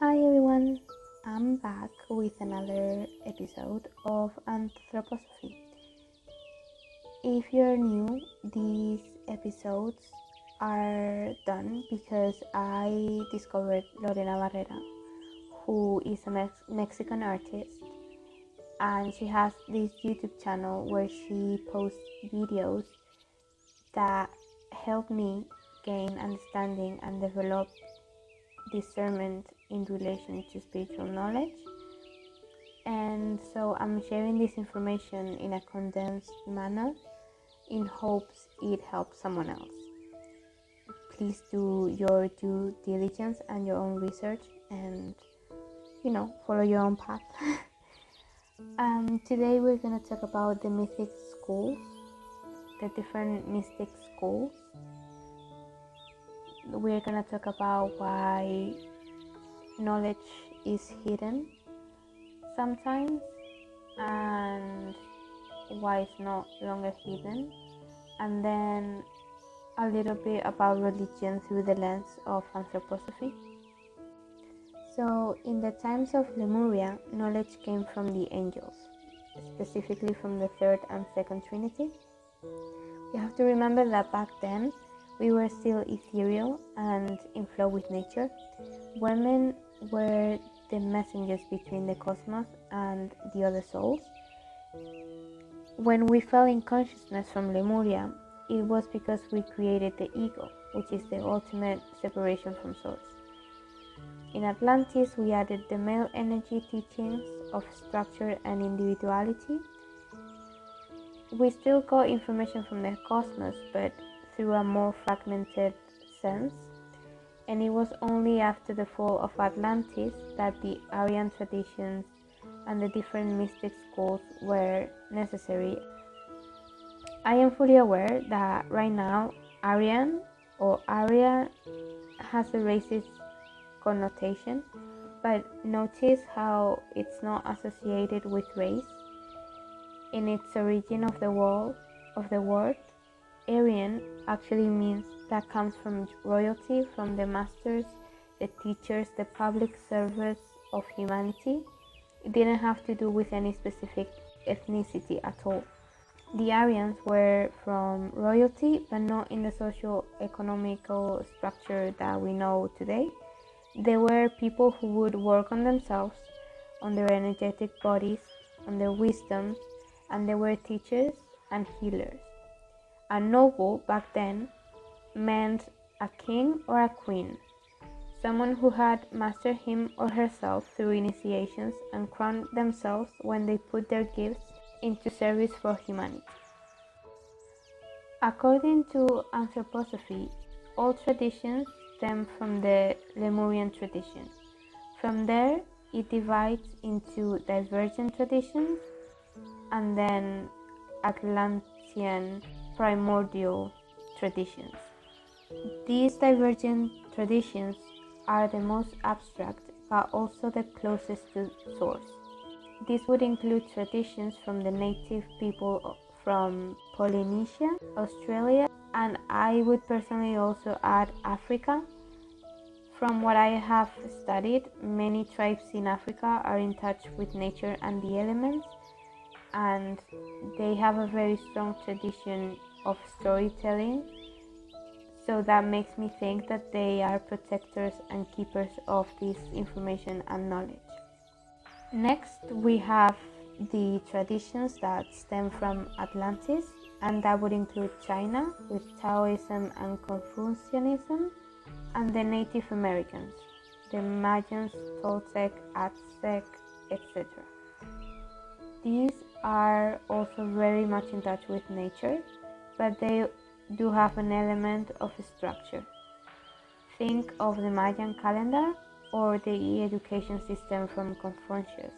Hi everyone, I'm back with another episode of Anthroposophy. If you're new, these episodes are done because I discovered Lorena Barrera, who is a Mexican artist, and she has this YouTube channel where she posts videos that help me gain understanding and develop discernment in relation to spiritual knowledge. And so I'm sharing this information in a condensed manner in hopes it helps someone else. Please do your due diligence and your own research and follow your own path. Today we're going to talk about the mythic schools, the different mystic schools. We're going to talk about why knowledge is hidden sometimes and why it's no longer hidden, and then a little bit about religion through the lens of anthroposophy. So in the times of Lemuria, knowledge came from the angels, specifically from the third and second Trinity. You have to remember that back then we were still ethereal and in flow with nature. Women were the messengers between the cosmos and the other souls. When we fell in consciousness from Lemuria, it was because we created the ego, which is the ultimate separation from source. In Atlantis, we added the male energy teachings of structure and individuality. We still got information from the cosmos, but through a more fragmented sense. And it was only after the fall of Atlantis that the Aryan traditions and the different mystic schools were necessary. I am fully aware that right now Aryan or Arya has a racist connotation, but notice how it's not associated with race. In its origin of the word, Aryan actually means that comes from royalty, from the masters, the teachers, the public service of humanity. It didn't have to do with any specific ethnicity at all. The Aryans were from royalty, but not in the socio-economical structure that we know today. They were people who would work on themselves, on their energetic bodies, on their wisdom, and they were teachers and healers. A noble back then meant a king or a queen, someone who had mastered him or herself through initiations and crowned themselves when they put their gifts into service for humanity. According to Anthroposophy, all traditions stem from the Lemurian tradition. From there, it divides into divergent traditions and then Atlantean primordial traditions. These divergent traditions are the most abstract, but also the closest to source. This would include traditions from the native people from Polynesia, Australia, and I would personally also add Africa. From what I have studied, many tribes in Africa are in touch with nature and the elements, and they have a very strong tradition of storytelling, so that makes me think that they are protectors and keepers of this information and knowledge. Next, we have the traditions that stem from Atlantis, and that would include China with Taoism and Confucianism, and the Native Americans, the Mayans, Toltec, Aztec, etc. These are also very much in touch with nature, but they do have an element of structure. Think of the Mayan calendar or the education system from Confucius.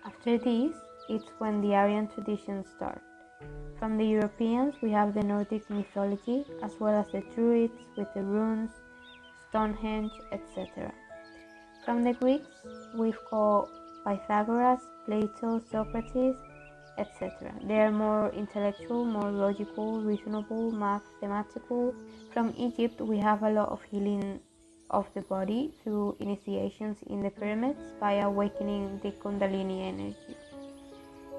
After this, it's when the Aryan traditions start. From the Europeans, we have the Nordic mythology, as well as the Druids with the runes, Stonehenge, etc. From the Greeks, we've got Pythagoras, Plato, Socrates, etc. They are more intellectual, more logical, reasonable, mathematical. From Egypt, we have a lot of healing of the body through initiations in the pyramids by awakening the Kundalini energy.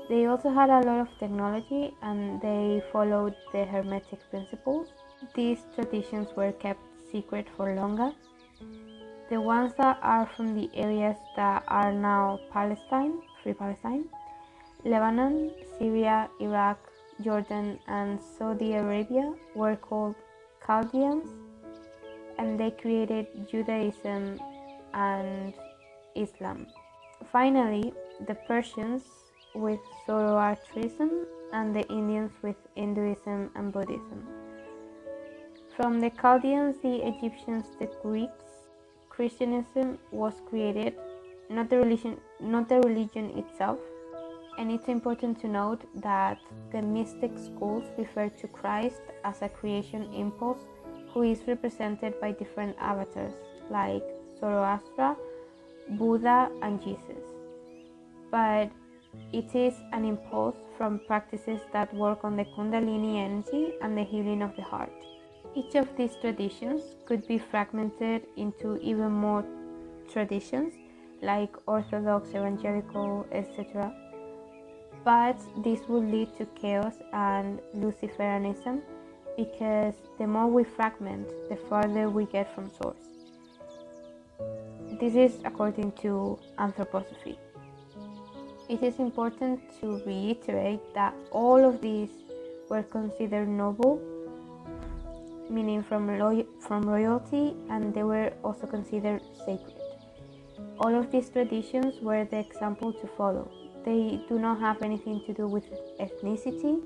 They also had a lot of technology and they followed the Hermetic principles. These traditions were kept secret for longer. The ones that are from the areas that are now Palestine, Free Palestine, Lebanon, Syria, Iraq, Jordan, and Saudi Arabia were called Chaldeans, and they created Judaism and Islam. Finally, the Persians with Zoroastrianism and the Indians with Hinduism and Buddhism. From the Chaldeans, the Egyptians, the Greeks, Christianism was created, not the religion itself. And it's important to note that the mystic schools refer to Christ as a creation impulse who is represented by different avatars like Zoroaster, Buddha, and Jesus. But it is an impulse from practices that work on the Kundalini energy and the healing of the heart. Each of these traditions could be fragmented into even more traditions like Orthodox, Evangelical, etc. But this would lead to chaos and Luciferianism because the more we fragment, the farther we get from source. This is according to Anthroposophy. It is important to reiterate that all of these were considered noble, meaning from royalty, and they were also considered sacred. All of these traditions were the example to follow. They do not have anything to do with ethnicity.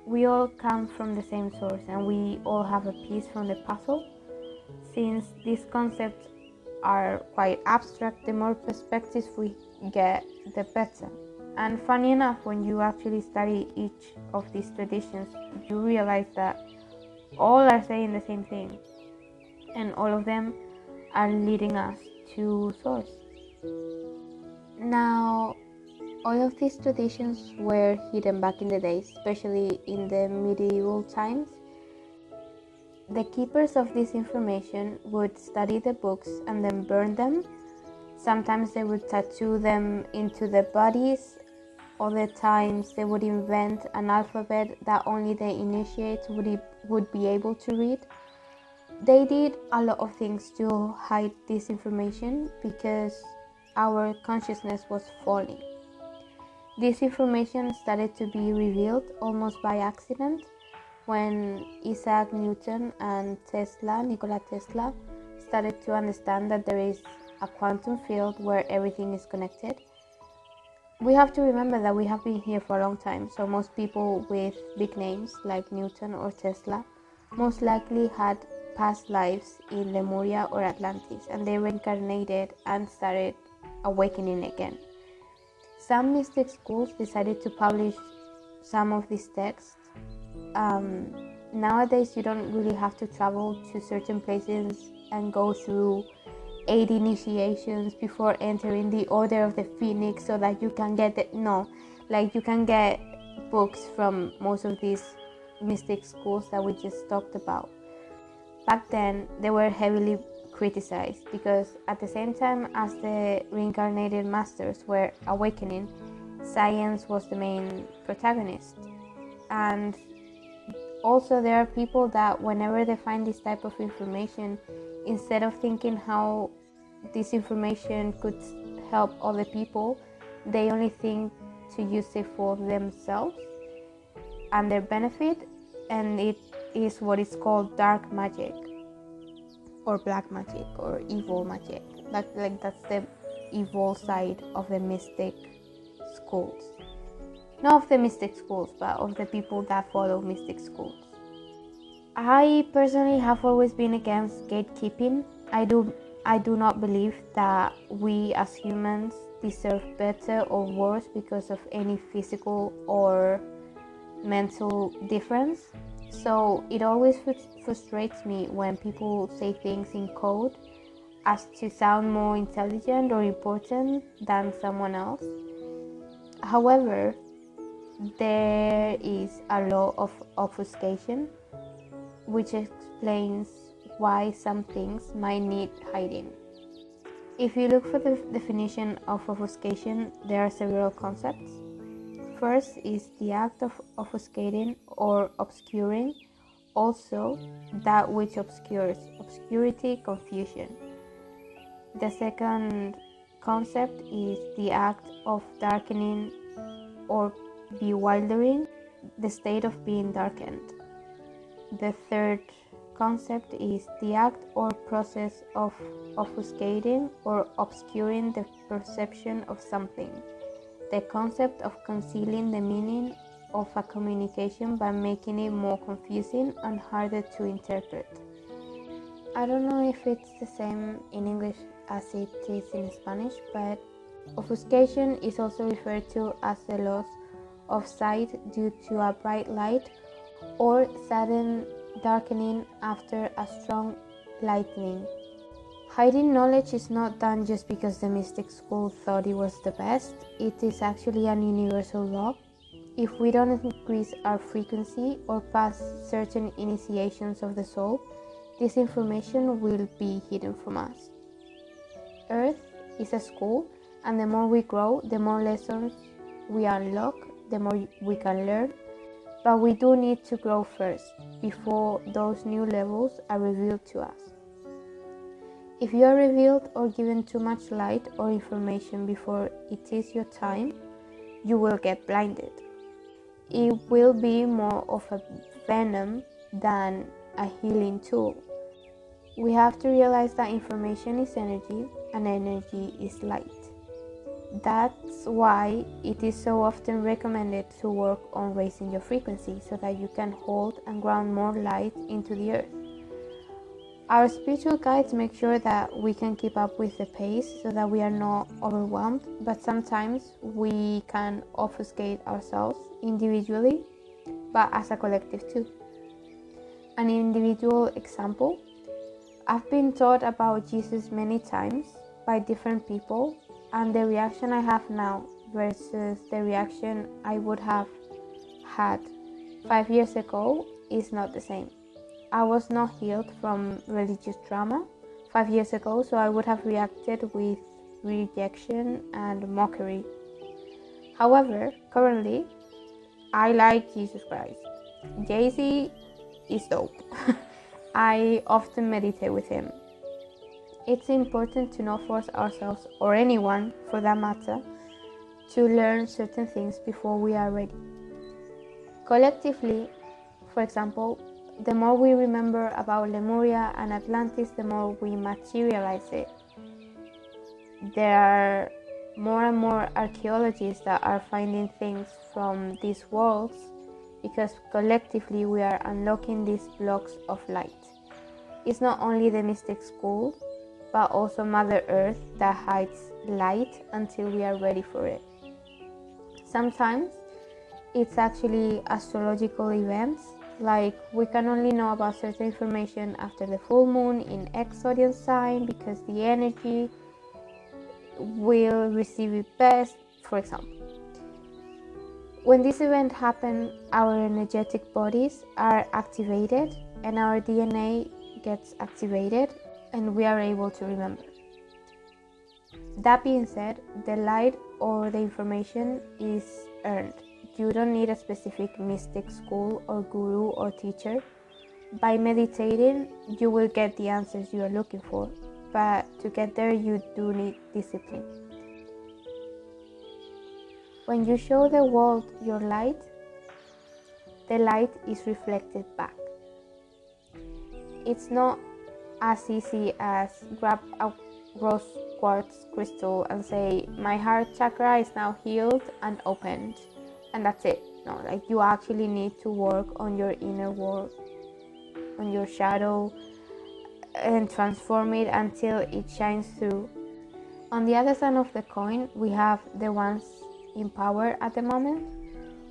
We all come from the same source and we all have a piece from the puzzle. Since these concepts are quite abstract, the more perspectives we get, the better. And funny enough, when you actually study each of these traditions, you realize that all are saying the same thing, and all of them are leading us to source. Now, all of these traditions were hidden back in the days, especially in the medieval times. The keepers of this information would study the books and then burn them. Sometimes they would tattoo them into their bodies. Other times they would invent an alphabet that only the initiates would be able to read. They did a lot of things to hide this information because our consciousness was falling. This information started to be revealed almost by accident when Isaac Newton and Nikola Tesla, started to understand that there is a quantum field where everything is connected. We have to remember that we have been here for a long time, so most people with big names like Newton or Tesla most likely had past lives in Lemuria or Atlantis, and they reincarnated and started awakening again. Some mystic schools decided to publish some of these texts. Nowadays you don't really have to travel to certain places and go through 8 initiations before entering the Order of the Phoenix so that you can get you can get books from most of these mystic schools that we just talked about. Back then they were heavily criticized because at the same time as the reincarnated masters were awakening, science was the main protagonist. And also there are people that whenever they find this type of information, instead of thinking how this information could help other people, they only think to use it for themselves and their benefit, and it is what is called dark magic or black magic or evil magic. That's the evil side of the mystic schools. Not of the mystic schools, but of the people that follow mystic schools. I personally have always been against gatekeeping. I do not believe that we as humans deserve better or worse because of any physical or mental difference. So it always frustrates me when people say things in code as to sound more intelligent or important than someone else. However, there is a law of obfuscation which explains why some things might need hiding. If you look for the definition of obfuscation, there are several concepts. First is the act of obfuscating or obscuring, also that which obscures, obscurity, confusion. The second concept is the act of darkening or bewildering, the state of being darkened. The third concept is the act or process of obfuscating or obscuring the perception of something, the concept of concealing the meaning of a communication by making it more confusing and harder to interpret. I don't know if it's the same in English as it is in Spanish, but obfuscation is also referred to as the loss of sight due to a bright light or sudden darkening after a strong lightning. Hiding knowledge is not done just because the mystic school thought it was the best. It is actually an universal law. If we don't increase our frequency or pass certain initiations of the soul, this information will be hidden from us. Earth is a school, and the more we grow, the more lessons we unlock, the more we can learn. But we do need to grow first, before those new levels are revealed to us. If you are revealed or given too much light or information before it is your time, you will get blinded. It will be more of a venom than a healing tool. We have to realize that information is energy and energy is light. That's why it is so often recommended to work on raising your frequency so that you can hold and ground more light into the earth. Our spiritual guides make sure that we can keep up with the pace so that we are not overwhelmed, but sometimes we can obfuscate ourselves individually, but as a collective too. An individual example: I've been taught about Jesus many times by different people, and the reaction I have now versus the reaction I would have had 5 years ago is not the same. I was not healed from religious trauma 5 years ago, so I would have reacted with rejection and mockery. However, currently, I like Jesus Christ. Jay-Z is dope. I often meditate with him. It's important to not force ourselves, or anyone for that matter, to learn certain things before we are ready. Collectively, for example, the more we remember about Lemuria and Atlantis, the more we materialize it. There are more and more archaeologists that are finding things from these worlds because collectively we are unlocking these blocks of light. It's not only the mystic school, but also Mother Earth that hides light until we are ready for it. Sometimes it's actually astrological events, like we can only know about certain information after the full moon in X zodiac sign because the energy will receive it best, for example. When this event happens, our energetic bodies are activated and our DNA gets activated and we are able to remember. That being said, the light or the information is earned. You don't need a specific mystic school or guru or teacher. By meditating, you will get the answers you are looking for, but to get there, you do need discipline. When you show the world your light, the light is reflected back. It's not as easy as grab a rose quartz crystal and say, my heart chakra is now healed and opened, and that's it. No, like you actually need to work on your inner world, on your shadow, and transform it until it shines through. On the other side of the coin, we have the ones in power at the moment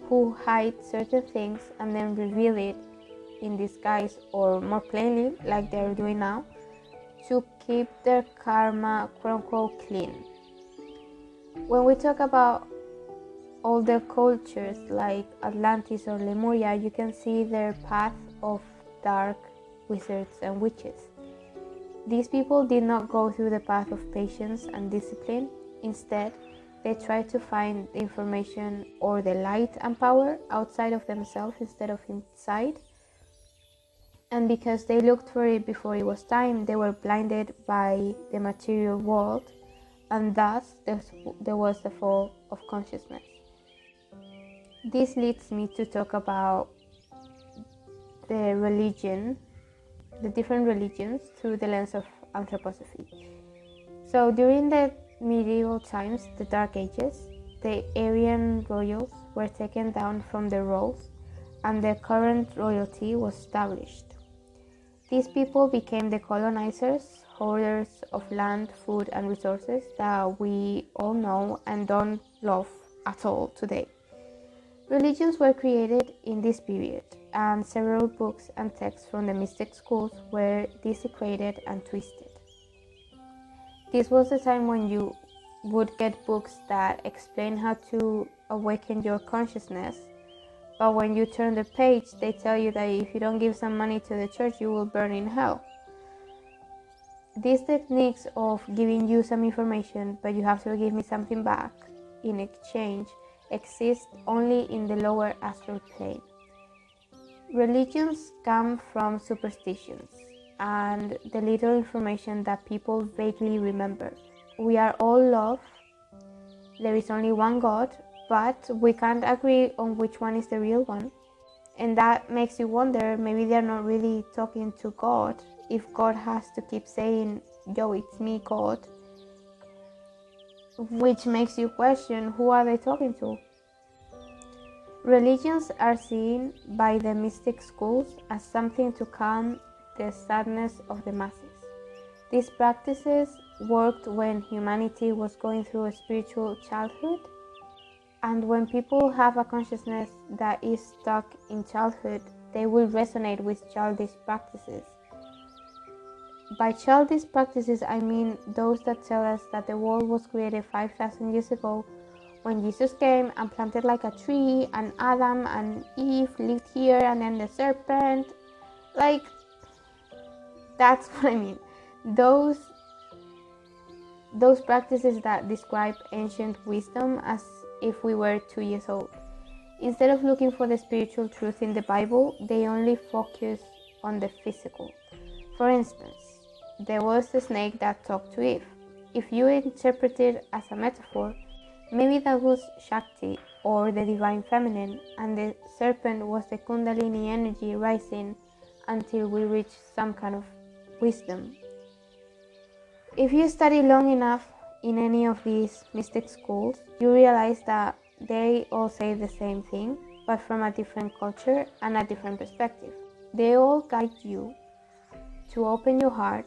who hide certain things and then reveal it in disguise or more plainly, like they're doing now, to keep their karma quote-unquote clean. When we talk about older cultures like Atlantis or Lemuria, you can see their path of dark wizards and witches. These people did not go through the path of patience and discipline. Instead, they tried to find the information or the light and power outside of themselves instead of inside. And because they looked for it before it was time, they were blinded by the material world, and thus there was the fall of consciousness. This leads me to talk about the different religions through the lens of anthroposophy. So during the medieval times, the Dark Ages, the Aryan royals were taken down from their roles and the current royalty was established. These people became the colonizers, holders of land, food and resources that we all know and don't love at all today. Religions were created in this period, and several books and texts from the mystic schools were desecrated and twisted. This was the time when you would get books that explain how to awaken your consciousness, but when you turn the page, they tell you that if you don't give some money to the church, you will burn in hell. These techniques of giving you some information, but you have to give me something back in exchange, exist only in the lower astral plane. Religions come from superstitions and the little information that people vaguely remember. We are all love, there is only one God, but we can't agree on which one is the real one. And that makes you wonder, maybe they're not really talking to God if God has to keep saying, yo, it's me, God. Which makes you question, who are they talking to? Religions are seen by the mystic schools as something to calm the sadness of the masses. These practices worked when humanity was going through a spiritual childhood, and when people have a consciousness that is stuck in childhood, they will resonate with childish practices. By childish practices, I mean those that tell us that the world was created 5,000 years ago when Jesus came and planted like a tree, and Adam and Eve lived here, and then the serpent. Like, that's what I mean. Those practices that describe ancient wisdom as if we were 2 years old. Instead of looking for the spiritual truth in the Bible, they only focus on the physical. For instance, there was the snake that talked to Eve. If you interpret it as a metaphor, maybe that was Shakti, or the divine feminine, and the serpent was the Kundalini energy rising until we reach some kind of wisdom. If you study long enough in any of these mystic schools, you realize that they all say the same thing, but from a different culture and a different perspective. They all guide you to open your heart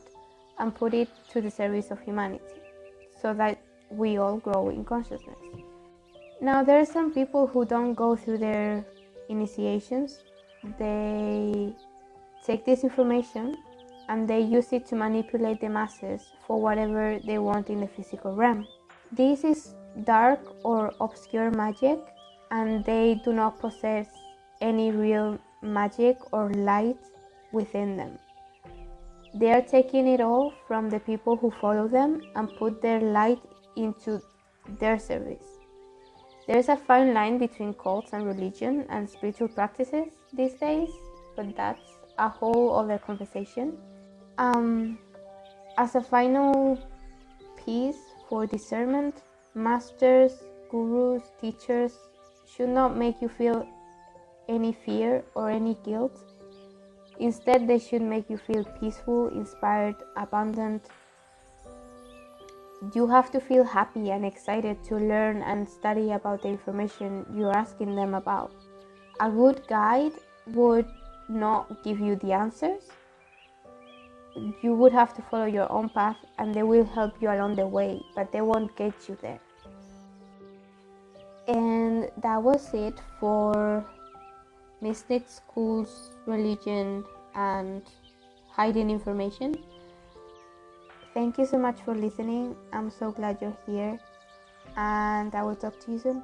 and put it to the service of humanity, so that we all grow in consciousness. Now, there are some people who don't go through their initiations. They take this information and they use it to manipulate the masses for whatever they want in the physical realm. This is dark or obscure magic, and they do not possess any real magic or light within them. They are taking it all from the people who follow them and put their light into their service. There's a fine line between cults and religion and spiritual practices these days, but that's a whole other conversation. As a final piece for discernment, masters, gurus, teachers should not make you feel any fear or any guilt. Instead, they should make you feel peaceful, inspired, abundant. You have to feel happy and excited to learn and study about the information you're asking them about. A good guide would not give you the answers. You would have to follow your own path, and they will help you along the way, but they won't get you there. And that was it for mystic schools, religion, and hiding information. Thank you so much for listening. I'm so glad you're here, and I will talk to you soon.